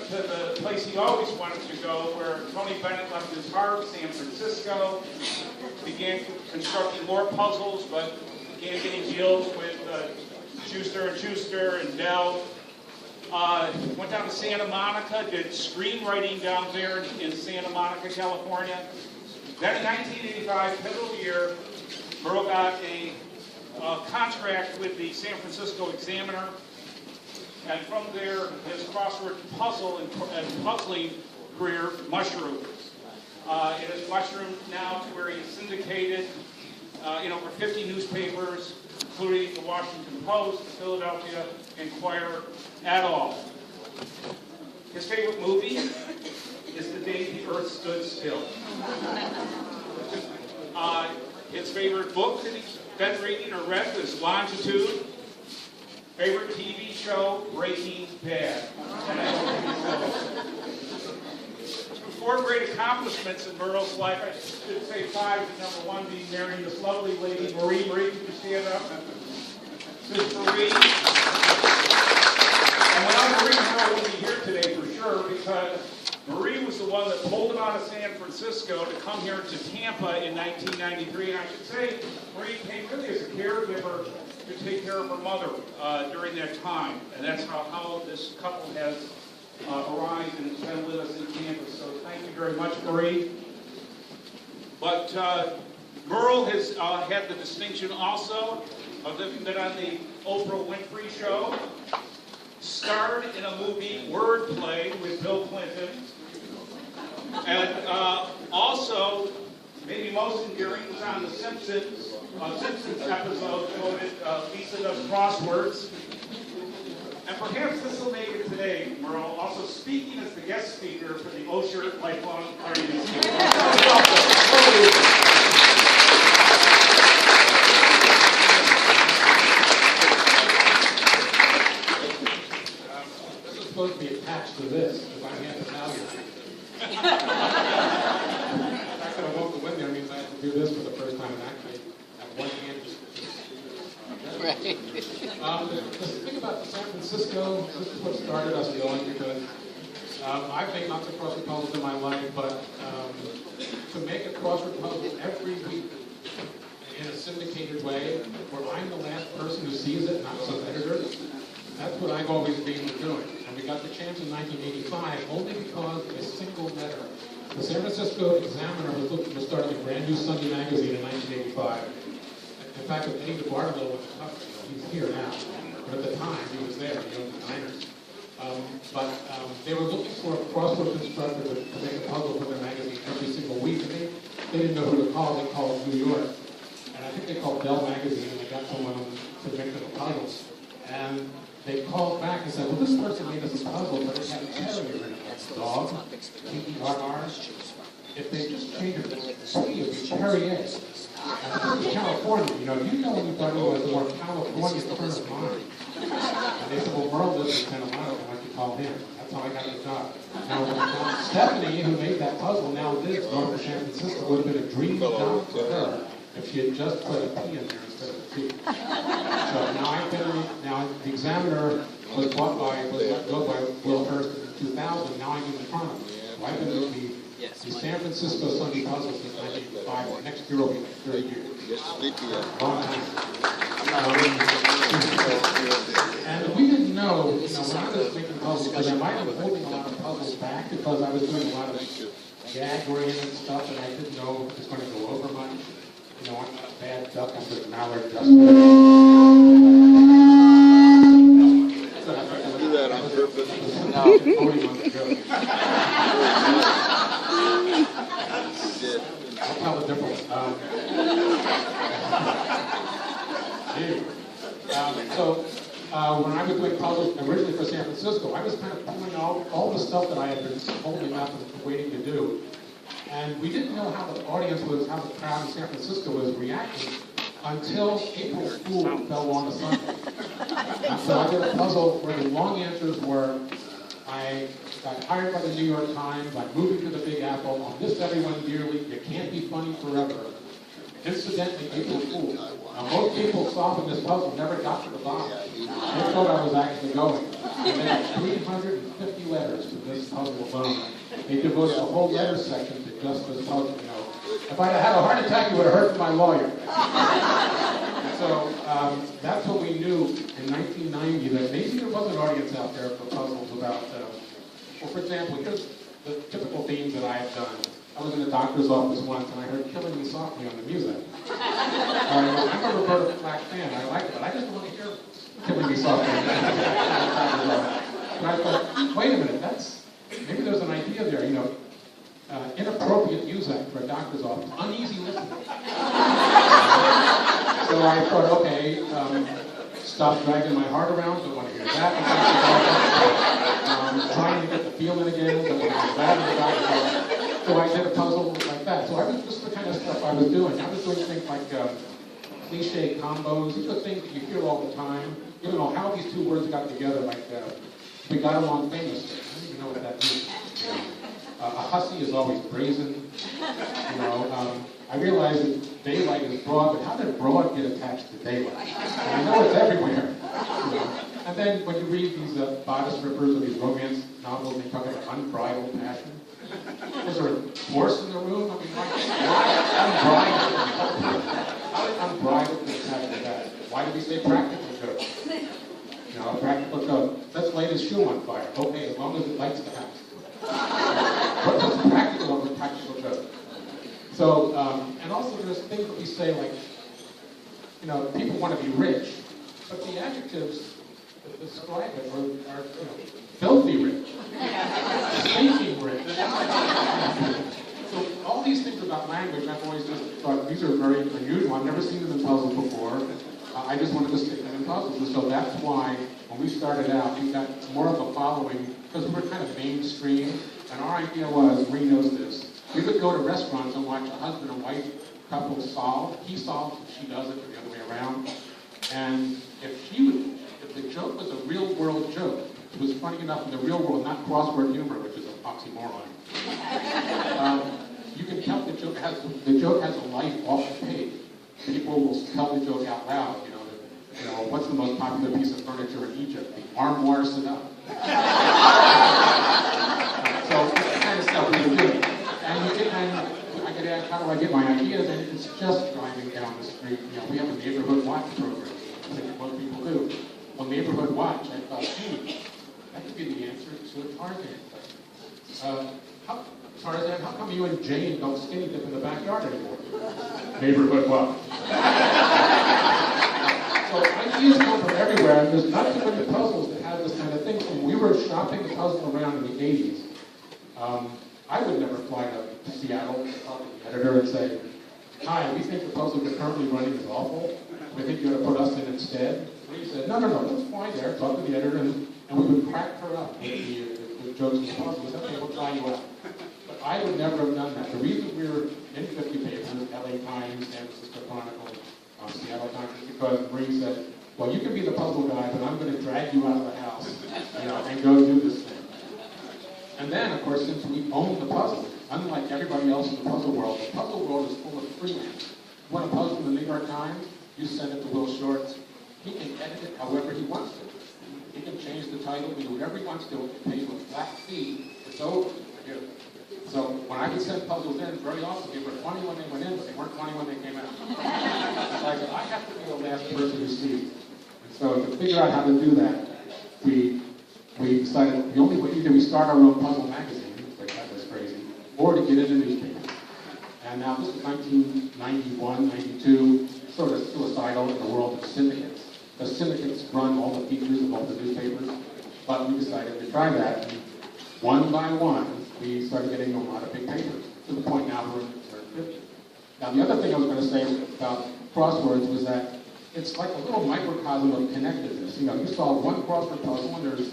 went to the place he always wanted to go, where Tony Bennett left his heart, San Francisco, began constructing more puzzles, but began getting deals with Schuster & Schuster and Dell. Went down to Santa Monica, did screenwriting down there in Santa Monica, California. Then in 1985, pivotal year, Merle got a contract with the San Francisco Examiner, and from there, his crossword puzzle and puzzling career mushroomed. It has mushroomed now to where he's syndicated in over 50 newspapers, including the Washington Post, the Philadelphia Inquirer, et al. His favorite movie is The Day the Earth Stood Still. His favorite book that he's been reading or read is Longitude. Favorite TV show, Breaking Bad. Four great accomplishments in Merle's life. I should say five, but number one being marrying this lovely lady, Marie. Marie, can you stand up? This is Marie. And without Marie, Merle wouldn't be here today for sure, because Marie was the one that pulled him out of San Francisco to come here to Tampa in 1993. And I should say, Marie came really as a caregiver to take care of her mother during that time. And that's how this couple has arrived and been with us in Tampa. So thank you very much, Marie. But Merle has had the distinction also of having been on the Oprah Winfrey Show, starred in a movie, Wordplay, with Bill Clinton, and also, maybe most endearing, was on the Simpsons episode devoted Lisa Does Crosswords. And perhaps this will make it today, Merle, also speaking as the guest speaker for the Osher Lifelong Learning Institute. This is supposed to be attached to this, because I'm half Italian. The fact that I won't go in there means I have to do this for the first time and actually have one hand just. Right. The thing about San Francisco, this is what started us going, because I've made lots of crossword puzzles in my life, but to make a crossword puzzle every week in a syndicated way, where I'm the last person who sees it, not some editors, that's what I've always dreamed of doing. And we got the chance in 1985 only because of a single letter. The San Francisco Examiner was looking to start a brand new Sunday magazine in 1985. In fact, with Eddie DeBartolo was a couple, he's here now, but at the time he was there, he owned the diners. They were looking for a crossword constructor to make a puzzle for their magazine every single week, and they didn't know who to call. They called New York, and I think they called Dell Magazine, and they got someone to make them a puzzle. And they called back and said, well, this person made us a puzzle, but it had a terrier in it, dog, T-E-R-R. If they just changed it to T, it would be Terrier. And this is California, you know anybody who has a more California turn of mind. And they said, well, Merle lives in Santa Monica, why don't you call him? That's how I got the job. Now, Stephanie, who made that puzzle, now lives north of San Francisco, would have been a dream job for her if she had just put a P in there instead of a T. So now the Examiner was let go by Will Hurst in 2000, now I'm in the Chronicle. So I've been with the San Francisco Sunday Puzzle since 1985. Next year will be 30 years. Long time. And we didn't know, when I was making puzzles, because I might have been holding a lot of puzzles back because I was doing a lot of gag-oriented stuff, and I didn't know if it was going to go over much. I'm not a bad duck, I'm just Mallard Justice. Do that on purpose. I'll tell the difference. When I was doing puzzles originally for San Francisco, I was kind of pulling out all the stuff that I had been holding up and waiting to do. And we didn't know how the audience was, how the crowd in San Francisco was reacting until April Fool fell on a Sunday. And so I did a puzzle where the long answers were, I got hired by the New York Times, I'm moving to the Big Apple, I'll miss everyone dearly, you can't be funny forever. Incidentally, April Fool. Now most people solving this puzzle never got to the bottom. They thought I was actually going. And then 350 letters to this puzzle alone. They devoted a whole letter section to just this puzzle. You know, if I'd had a heart attack, it would have hurt my lawyer. So that's what we knew in 1990, that maybe there was an audience out there for puzzles about, well, for example, here's the typical themes that I have done. I was in a doctor's office once and I heard Killing Me Softly on the music. I'm a Roberta Flack fan, I like it, but I just want to hear Killing Me Softly. And I thought, wait a minute, maybe there's an idea there, you know, inappropriate music for a doctor's office, uneasy listening. So I thought, okay, stop dragging my heart around, don't want to hear that. Trying to get the feeling again, don't want to hear that. So I did a puzzle like that. So this is the kind of stuff I was doing. I was doing things like cliche combos. These are things that you hear all the time. You don't know how these two words got together, like we got along famously. I don't even know what that means. A hussy is always brazen. You know, I realize that daylight is broad, but how did broad get attached to daylight? And I know it's everywhere. You know? And then when you read these bodice rippers or these romance novels, they talk about unbridled passion. Was there a force in the room? I mean, unbridled? How did unbridled get attached to that? Why did we say practical joke? You know, practical joke. Let's light his shoe on fire. Okay, as long as it lights the house. What's practical of a practical joke? So, and also there's things that we say like, you know, people want to be rich, but the adjectives that describe it are you know, filthy rich, stinking rich. So all these things about language, I've always just thought these are very unusual. I've never seen them in puzzles before. I just wanted to stick them in puzzles, and so that's why when we started out, we got more of a following because we were kind of mainstream, and our idea was, Marie knows this, we would go to restaurants and watch a husband and wife couple solve. He solves, she does it, or the other way around. And if the joke was a real world joke, it was funny enough in the real world, not crossword humor, which is an oxymoron. You can tell the joke has a life off the page. People will tell the joke out loud. You know, what's the most popular piece of furniture in Egypt? The armoire sedan. So that's the kind of stuff we were doing. And I could ask, how do I get my ideas? And it's just driving down the street. You know, we have a neighborhood watch program. I think most people do. Well, neighborhood watch, I thought, that could be the answer to a Tarzan thing. Tarzan, how come you and Jane don't skinny dip in the backyard anymore? Neighborhood watch. So ideas come from everywhere, and there's not too many puzzles that have this kind of thing. When we were shopping the puzzle around in the 80s, I would never fly to Seattle and talk to the editor and say, hi, we think the puzzle you're currently running is awful. We think you ought to put us in instead. And he said, no, let's fly there, talk to the editor, and we would crack her up with the jokes and the puzzles. We said, okay, we'll try you out. But I would never have done that. The reason we were in 50 papers, LA Times, San Francisco Chronicle, Seattle Times, is because Marie said, well, you can be the puzzle guy, but I'm going to drag you out of the house, you know, and go do this thing. And then, of course, since we own the puzzle, unlike everybody else in the puzzle world is full of freelance. You want a puzzle in the New York Times, you send it to Will Shortz. He can edit it however he wants to. He can change the title, do whatever he wants to, pay you a flat fee, it's over. So when I would send puzzles in, very often they were funny when they went in, but they weren't funny when they came out. So I said, I have to be the last person who sees it. And so to figure out how to do that, we decided the only way either we start our own puzzle magazine, which that was crazy, or to get into newspapers. And now this is 1991, 92, sort of suicidal in the world of syndicates. The syndicates run all the features of all the newspapers, but we decided to try that. And one by one, we started getting a lot of big papers, to the point now we're in 50. Now the other thing I was going to say about crosswords was that it's like a little microcosm of connectedness. You know, you solve one crossword puzzle and there's,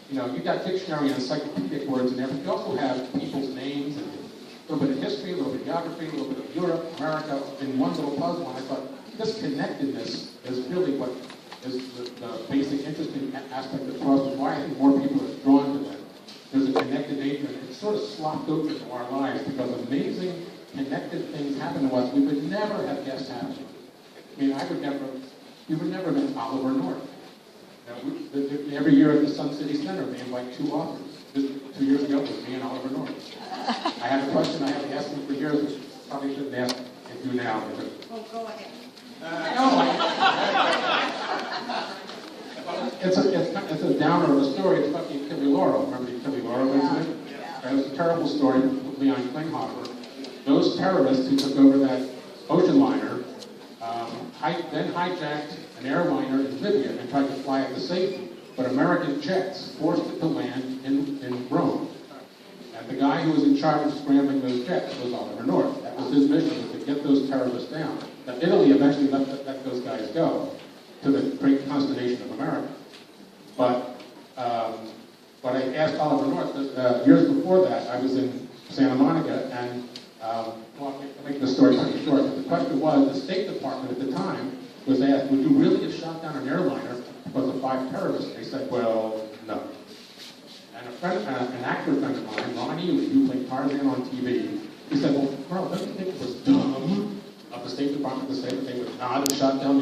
you know, you've got dictionary and encyclopedic words in there, but you also have people's names and a little bit of history, a little bit of geography, a little bit of Europe, America, in one little puzzle. And I thought, this connectedness is really what is the basic interesting aspect of crosswords, why I think more people are drawn to them. There's a connected nature, and it's sort of slopped over into our lives because amazing connected things happen to us we would never have guessed happening. I mean, we would never have met Oliver North. Every year at the Sun City Center, they invite two authors. Just 2 years ago, it was me and Oliver North. I had a question I had to ask him for years, which probably shouldn't ask you now. Because, Oh, go ahead. it's a downer of a story. It's about the Achille Lauro. Remember the Achille Lauro incident? It was a terrible story with Leon Klinghoffer. Those terrorists who took over that ocean liner then hijacked an airliner in Libya and tried to fly it to safety. But American jets forced it to land in Rome. And the guy who was in charge of scrambling those jets was Oliver North. That was his mission, was to get those terrorists down. Now, Italy eventually let those guys go, to the great consternation of America. But I asked Oliver North, years before that, I was in Santa Monica, and well, I'll make this story pretty short, but the question was, the State Department at the time was asked, would you really have shot down an airliner because of 5 terrorists? They said, well, no. And an actor friend of mine, Ron Ely, who played Tarzan on TV, he said, well, Carl, don't you think it was dumb of the State Department to say that they would not have shot down the